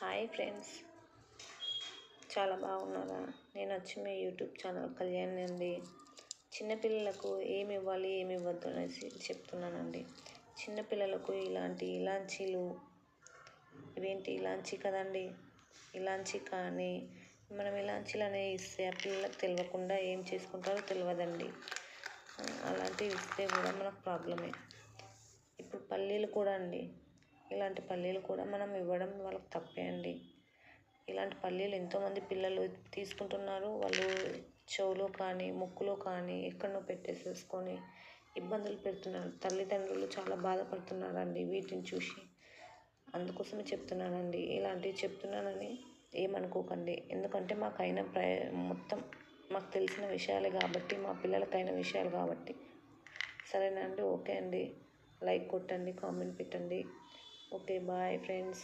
Hi friends, చాలా బాగున్నారా? నేను వచ్చి మీ యూట్యూబ్ ఛానల్ కళ్యాణి అండి. చిన్నపిల్లలకు ఏమి ఇవ్వాలి ఏమి ఇవ్వద్దు అనేసి చెప్తున్నానండి. చిన్నపిల్లలకు ఇలాంటి ఇలాంచీలు, ఇవేంటి ఇలాంచీ కదండి, ఇలాంచీ కానీ మనం ఇలాంచీలు అనేవి ఇస్తే ఆ పిల్లలకు తెలియకుండా ఏం చేసుకుంటారో తెలియదండి. అలాంటివి ఇస్తే కూడా మనకు ప్రాబ్లమే. ఇప్పుడు పల్లీలు కూడా అండి, ఇలాంటి పల్లీలు కూడా మనం ఇవ్వడం వాళ్ళకి తప్పే అండి. ఇలాంటి పల్లీలు ఎంతోమంది పిల్లలు తీసుకుంటున్నారు. వాళ్ళు చెవులో కానీ ముక్కులో కానీ ఎక్కడనో పెట్టేసేసుకొని ఇబ్బందులు పెడుతున్నారు. తల్లిదండ్రులు చాలా బాధపడుతున్నారండి వీటిని చూసి. అందుకోసమే చెప్తున్నానండి, ఇలాంటివి చెప్తున్నానని ఏమనుకోకండి. ఎందుకంటే మొత్తం మాకు తెలిసిన విషయాలే కాబట్టి, మా పిల్లలకైన విషయాలు కాబట్టి. సరేనా అండి? ఓకే అండి. లైక్ కొట్టండి, కామెంట్ పెట్టండి. Okay, bye friends.